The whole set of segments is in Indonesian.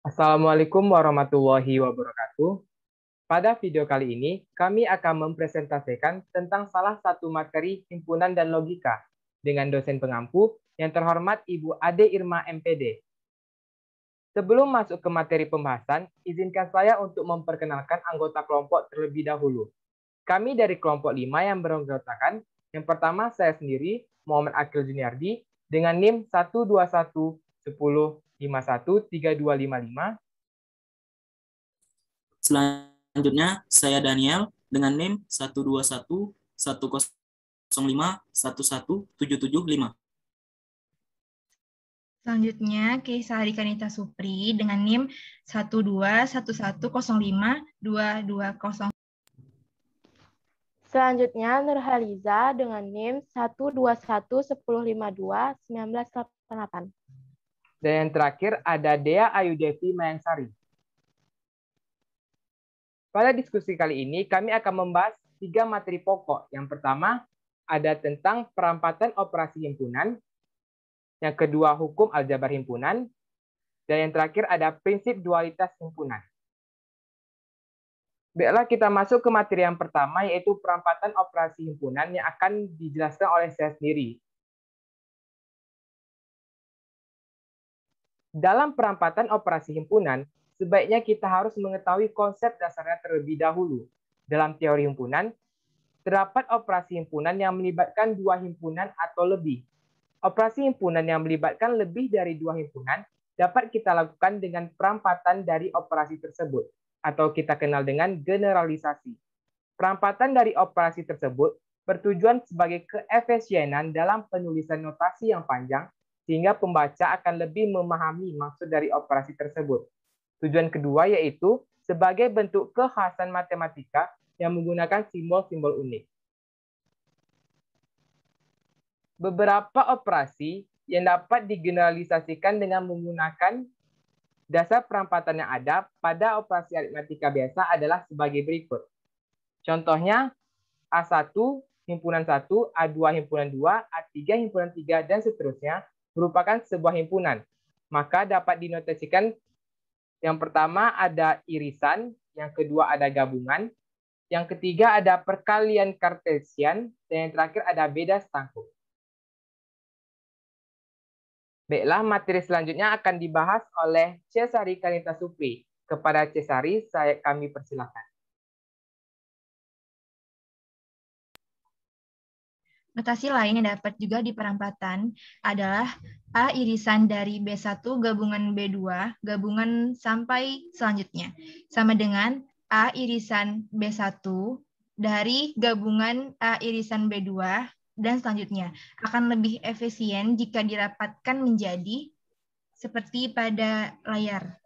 Assalamualaikum warahmatullahi wabarakatuh. Pada video kali ini, kami akan mempresentasikan tentang salah satu materi himpunan dan logika dengan dosen pengampu yang terhormat Ibu Ade Irma MPD. Sebelum masuk ke materi pembahasan, izinkan saya untuk memperkenalkan anggota kelompok terlebih dahulu. Kami dari kelompok 5 yang beranggotakan, yang pertama saya sendiri, Muhammad Akil Juniardi, dengan NIM 12110513255. Selanjutnya, saya Daniel dengan NIM 12110511775. Selanjutnya, Keisari Kanita Supri dengan NIM 121105220. Selanjutnya, Nurhaliza dengan NIM 12110521988. Dan yang terakhir ada Dea Ayu Devi Mayangsari. Pada diskusi kali ini, kami akan membahas 3 materi pokok. Yang pertama, ada tentang perampatan operasi himpunan. Yang kedua, hukum aljabar himpunan. Dan yang terakhir, ada prinsip dualitas himpunan. Baiklah, kita masuk ke materi yang pertama, yaitu perampatan operasi himpunan yang akan dijelaskan oleh saya sendiri. Dalam perampatan operasi himpunan, sebaiknya kita harus mengetahui konsep dasarnya terlebih dahulu. Dalam teori himpunan, terdapat operasi himpunan yang melibatkan 2 himpunan atau lebih. Operasi himpunan yang melibatkan lebih dari 2 himpunan dapat kita lakukan dengan perampatan dari operasi tersebut, atau kita kenal dengan generalisasi. Perampatan dari operasi tersebut bertujuan sebagai keefisienan dalam penulisan notasi yang panjang, sehingga pembaca akan lebih memahami maksud dari operasi tersebut. Tujuan kedua yaitu sebagai bentuk kekhasan matematika yang menggunakan simbol-simbol unik. Beberapa operasi yang dapat digeneralisasikan dengan menggunakan dasar perampatan yang ada pada operasi aritmatika biasa adalah sebagai berikut. Contohnya, A1 himpunan 1, A2 himpunan 2, A3 himpunan 3, dan seterusnya merupakan sebuah himpunan. Maka dapat dinotasikan yang pertama ada irisan, yang kedua ada gabungan, yang ketiga ada perkalian kartesian, dan yang terakhir ada beda stangkuk. Baiklah, materi selanjutnya akan dibahas oleh Cesari Kanita Supri. Kepada Cesari, kami persilakan. Notasi lain yang dapat juga diperampatan adalah A irisan dari B1 gabungan B2 gabungan sampai selanjutnya. Sama dengan A irisan B1 dari gabungan A irisan B2 dan selanjutnya. Akan lebih efisien jika dirapatkan menjadi seperti pada layar.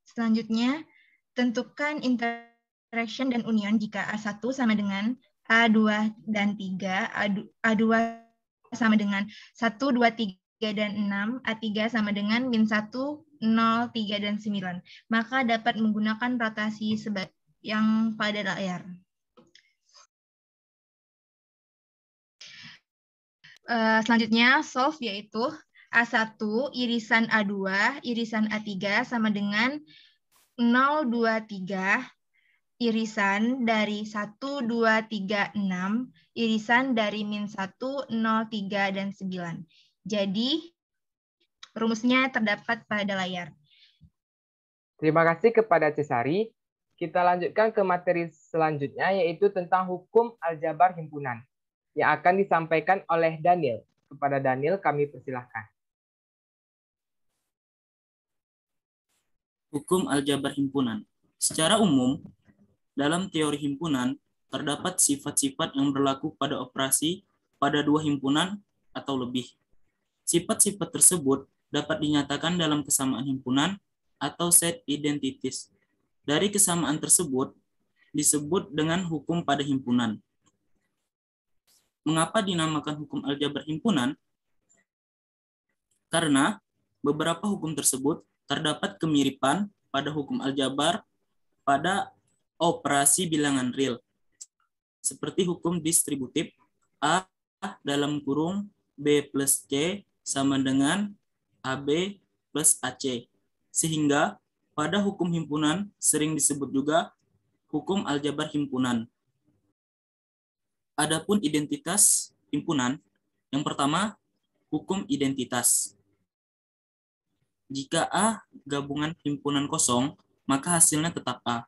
Selanjutnya, tentukan interaction dan union jika A1 sama dengan A2 dan 3, A2 sama dengan 1, 2, 3, dan 6, A3 sama dengan min 1, 0, 3, dan 9. Maka dapat menggunakan rotasi yang pada layar. Selanjutnya, solve yaitu A1 irisan A2 irisan A3 sama dengan 0, 2, 3 irisan dari 1, 2, 3, 6 irisan dari min 1, 0, 3, dan 9. Jadi, rumusnya terdapat pada layar. Terima kasih kepada Cesari. Kita lanjutkan ke materi selanjutnya, yaitu tentang hukum aljabar himpunan, yang akan disampaikan oleh Daniel. Kepada Daniel, kami persilahkan. Hukum aljabar himpunan. Secara umum, dalam teori himpunan, terdapat sifat-sifat yang berlaku pada operasi pada 2 himpunan atau lebih. Sifat-sifat tersebut dapat dinyatakan dalam kesamaan himpunan atau set identities. Dari kesamaan tersebut disebut dengan hukum pada himpunan. Mengapa dinamakan hukum aljabar himpunan? Karena beberapa hukum tersebut terdapat kemiripan pada hukum aljabar pada operasi bilangan real, seperti hukum distributif A dalam kurung B plus C sama dengan AB plus AC. Sehingga pada hukum himpunan sering disebut juga hukum aljabar himpunan. Adapun identitas himpunan, yang pertama, hukum identitas. Jika A gabungan himpunan kosong, maka hasilnya tetap A.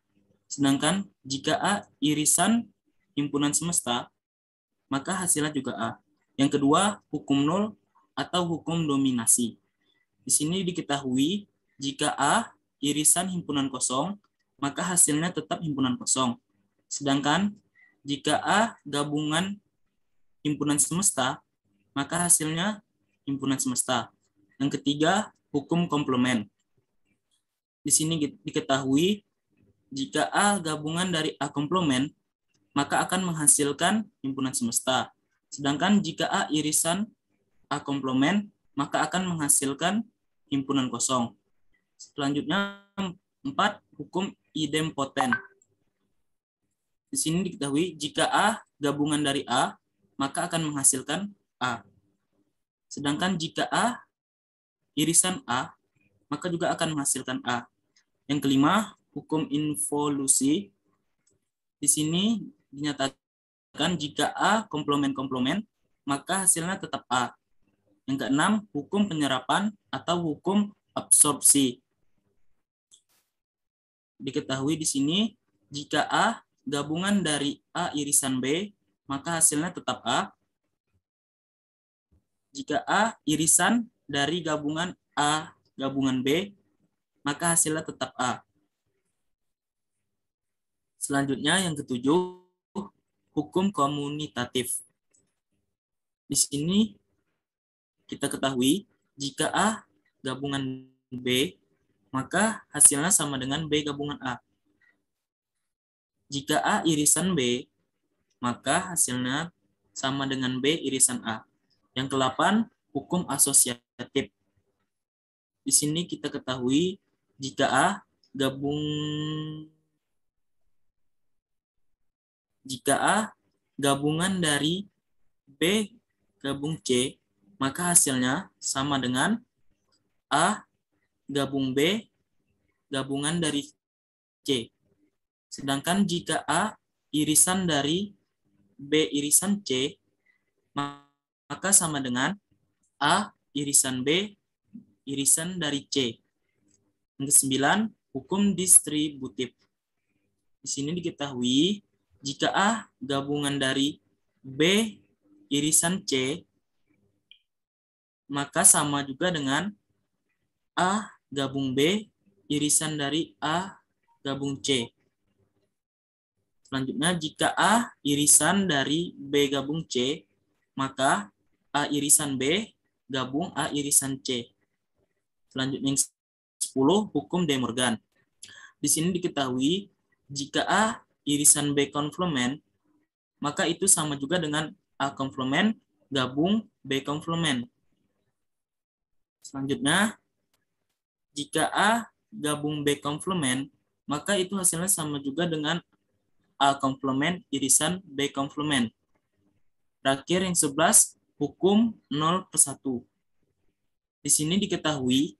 Sedangkan jika A irisan himpunan semesta, maka hasilnya juga A. Yang kedua, hukum nol atau hukum dominasi. Di sini diketahui jika A irisan himpunan kosong, maka hasilnya tetap himpunan kosong. Sedangkan jika A gabungan himpunan semesta, maka hasilnya himpunan semesta. Yang ketiga, hukum komplement. Di sini diketahui jika A gabungan dari A komplement, maka akan menghasilkan himpunan semesta. Sedangkan jika A irisan A komplement, maka akan menghasilkan himpunan kosong. Selanjutnya, 4, hukum idempoten. Di sini diketahui jika A gabungan dari A, maka akan menghasilkan A. Sedangkan jika A irisan A, maka juga akan menghasilkan A. Yang kelima, hukum involusi. Di sini dinyatakan jika A komplement-komplement, maka hasilnya tetap A. Yang keenam, hukum penyerapan atau hukum absorpsi. Diketahui di sini jika A gabungan dari A irisan B, maka hasilnya tetap A. Jika A irisan dari gabungan A gabungan B, maka hasilnya tetap A. Selanjutnya yang ketujuh, hukum komutatif. Di sini kita ketahui jika A gabungan B, maka hasilnya sama dengan B gabungan A. Jika A irisan B, maka hasilnya sama dengan B irisan A. Yang ke-8, hukum asosiatif. Di sini kita ketahui jika A gabungan dari B gabung C, maka hasilnya sama dengan A gabung B gabungan dari C. Sedangkan jika A irisan dari B irisan C, maka sama dengan A irisan B irisan dari C. Yang ke-9, hukum distributif. Di sini diketahui jika A gabungan dari B irisan C, maka sama juga dengan A gabung B irisan dari A gabung C. Selanjutnya, jika A irisan dari B gabung C, maka A irisan B gabung A irisan C. Selanjutnya, yang 10, hukum De Morgan. Di sini diketahui jika A irisan B komplement, maka itu sama juga dengan A komplement gabung B komplement. Selanjutnya, jika A gabung B komplement, maka itu hasilnya sama juga dengan A komplement irisan B komplement. Terakhir yang 11, hukum 0/1. Di sini diketahui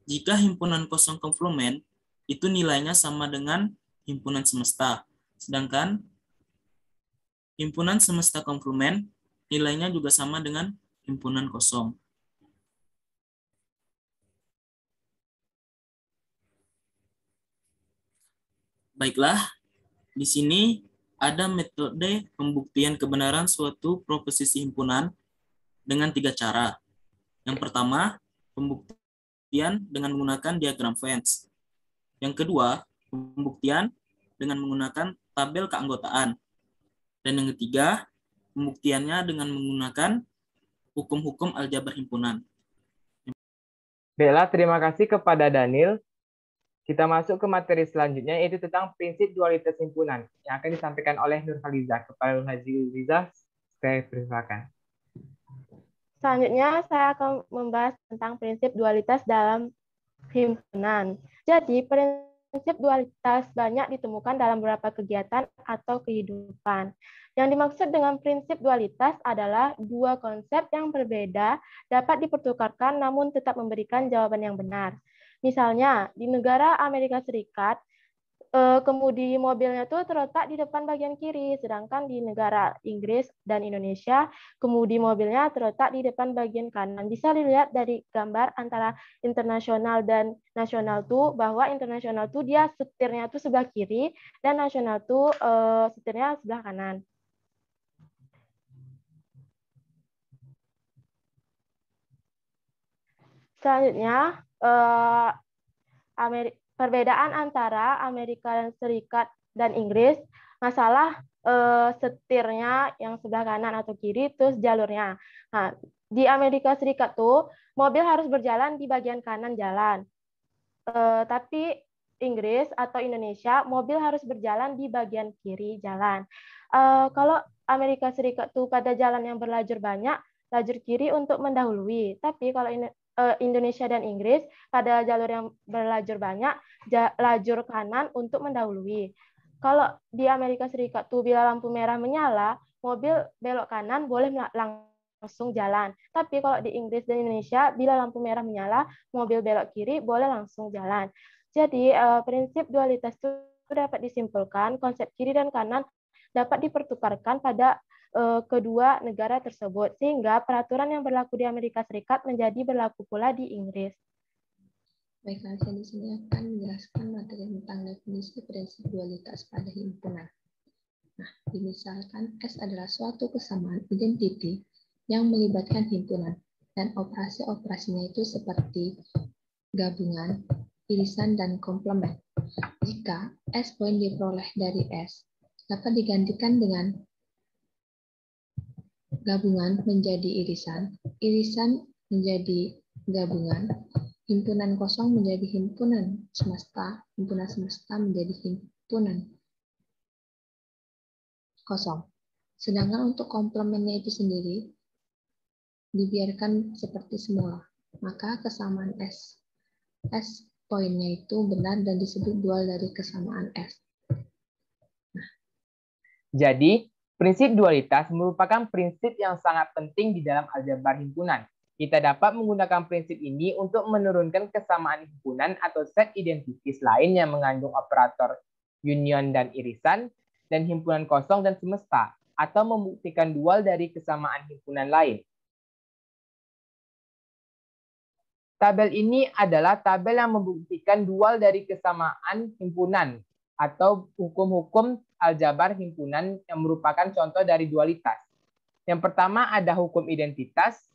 jika himpunan kosong komplement itu nilainya sama dengan himpunan semesta. Sedangkan himpunan semesta komplement nilainya juga sama dengan himpunan kosong. Baiklah, di sini ada metode pembuktian kebenaran suatu proposisi himpunan dengan 3 cara. Yang pertama, pembuktian dengan menggunakan diagram Venn. Yang kedua, pembuktian dengan menggunakan tabel keanggotaan. Dan yang ketiga, pembuktiannya dengan menggunakan hukum-hukum aljabar himpunan. Baiklah, terima kasih kepada Daniel. Kita masuk ke materi selanjutnya, yaitu tentang prinsip dualitas himpunan yang akan disampaikan oleh Nurhaliza. Kepada Nurhaliza, saya persilakan. Selanjutnya, saya akan membahas tentang prinsip dualitas dalam himpunan. Jadi, prinsip dualitas banyak ditemukan dalam beberapa kegiatan atau kehidupan. Yang dimaksud dengan prinsip dualitas adalah dua konsep yang berbeda dapat dipertukarkan namun tetap memberikan jawaban yang benar. Misalnya, di negara Amerika Serikat, kemudi mobilnya tuh terletak di depan bagian kiri, sedangkan di negara Inggris dan Indonesia, kemudi mobilnya terletak di depan bagian kanan. Bisa dilihat dari gambar antara internasional dan nasional tuh, bahwa internasional tuh dia setirnya tuh sebelah kiri, dan nasional tuh setirnya sebelah kanan. Selanjutnya, perbedaan antara Amerika Serikat dan Inggris, masalah setirnya yang sebelah kanan atau kiri, terus jalurnya. Nah, di Amerika Serikat tuh mobil harus berjalan di bagian kanan jalan. Tapi Inggris atau Indonesia, mobil harus berjalan di bagian kiri jalan. Kalau Amerika Serikat tuh pada jalan yang berlajur banyak, lajur kiri untuk mendahului. Tapi kalau Indonesia dan Inggris pada jalur yang berlajur banyak, lajur kanan untuk mendahului. Kalau di Amerika Serikat tuh bila lampu merah menyala, mobil belok kanan boleh langsung jalan. Tapi kalau di Inggris dan Indonesia, bila lampu merah menyala, mobil belok kiri boleh langsung jalan. Jadi prinsip dualitas itu dapat disimpulkan, konsep kiri dan kanan dapat dipertukarkan pada kedua negara tersebut, sehingga peraturan yang berlaku di Amerika Serikat menjadi berlaku pula di Inggris. Baiklah, saya di sini akan menjelaskan materi tentang definisi prinsip dualitas pada himpunan. Nah, misalkan S adalah suatu kesamaan identiti yang melibatkan himpunan, dan operasi-operasinya itu seperti gabungan, irisan, dan komplement. Jika S poin diperoleh dari S dapat digantikan dengan gabungan menjadi irisan, irisan menjadi gabungan, himpunan kosong menjadi himpunan semesta menjadi himpunan kosong. Sedangkan untuk komplemennya itu sendiri dibiarkan seperti semula. Maka kesamaan S poinnya itu benar dan disebut dual dari kesamaan S. Jadi, prinsip dualitas merupakan prinsip yang sangat penting di dalam aljabar himpunan. Kita dapat menggunakan prinsip ini untuk menurunkan kesamaan himpunan atau set identitis lain yang mengandung operator union dan irisan, dan himpunan kosong dan semesta, atau membuktikan dual dari kesamaan himpunan lain. Tabel ini adalah tabel yang membuktikan dual dari kesamaan himpunan atau hukum-hukum aljabar himpunan yang merupakan contoh dari dualitas. Yang pertama ada hukum identitas,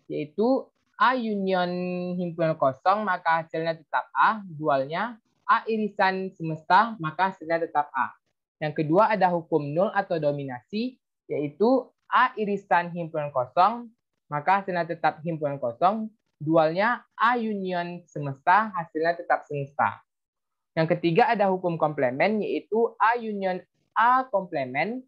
yaitu A union himpunan kosong, maka hasilnya tetap A, dualnya A irisan semesta, maka hasilnya tetap A. Yang kedua ada hukum nul atau dominasi, yaitu A irisan himpunan kosong, maka hasilnya tetap himpunan kosong, dualnya A union semesta, hasilnya tetap semesta. Yang ketiga ada hukum komplement, yaitu A union A komplement,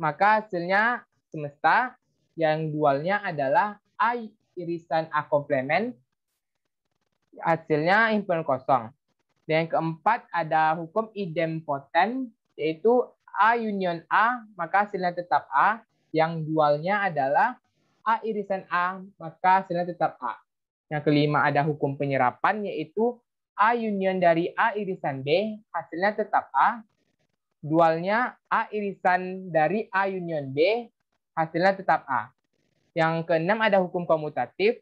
maka hasilnya semesta, yang dualnya adalah A irisan A komplement, hasilnya himpunan kosong. Dan yang keempat ada hukum idempotent, yaitu A union A, maka hasilnya tetap A, yang dualnya adalah A irisan A, maka hasilnya tetap A. Yang kelima ada hukum penyerapan, yaitu A union dari A irisan B, hasilnya tetap A. Dualnya A irisan dari A union B, hasilnya tetap A. Yang keenam ada hukum komutatif.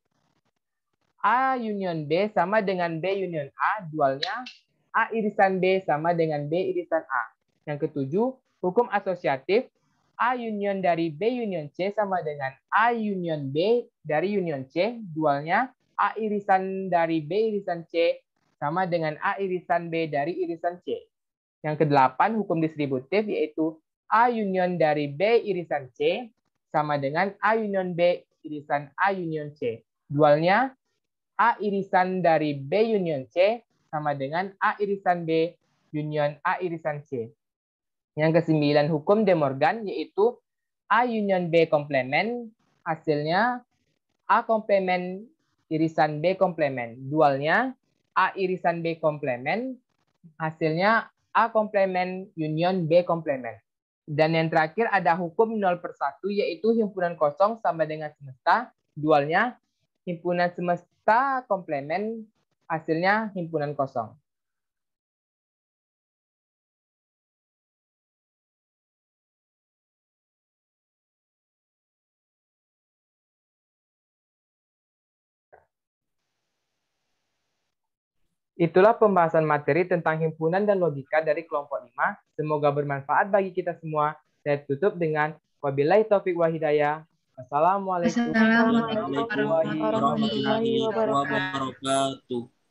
A union B sama dengan B union A, dualnya A irisan B sama dengan B irisan A. Yang ketujuh, hukum asosiatif. A union dari B union C sama dengan A union B dari union C, dualnya A irisan dari B irisan C sama dengan A irisan B dari irisan C. Yang kedelapan, hukum distributif, yaitu A union dari B irisan C sama dengan A union B irisan A union C. Dualnya A irisan dari B union C sama dengan A irisan B union A irisan C. Yang kesembilan, hukum De Morgan, yaitu A union B komplement, hasilnya A komplement irisan B komplement. Dualnya A irisan B komplement, hasilnya A komplement union B komplement. Dan yang terakhir ada hukum 0/1, yaitu himpunan kosong sama dengan semesta, dualnya himpunan semesta komplement, hasilnya himpunan kosong. Itulah pembahasan materi tentang himpunan dan logika dari kelompok 5. Semoga bermanfaat bagi kita semua. Saya tutup dengan wabillahi taufiq wal hidayah. Wassalamualaikum Assalamualaikum Warahmatullahi wabarakatuh.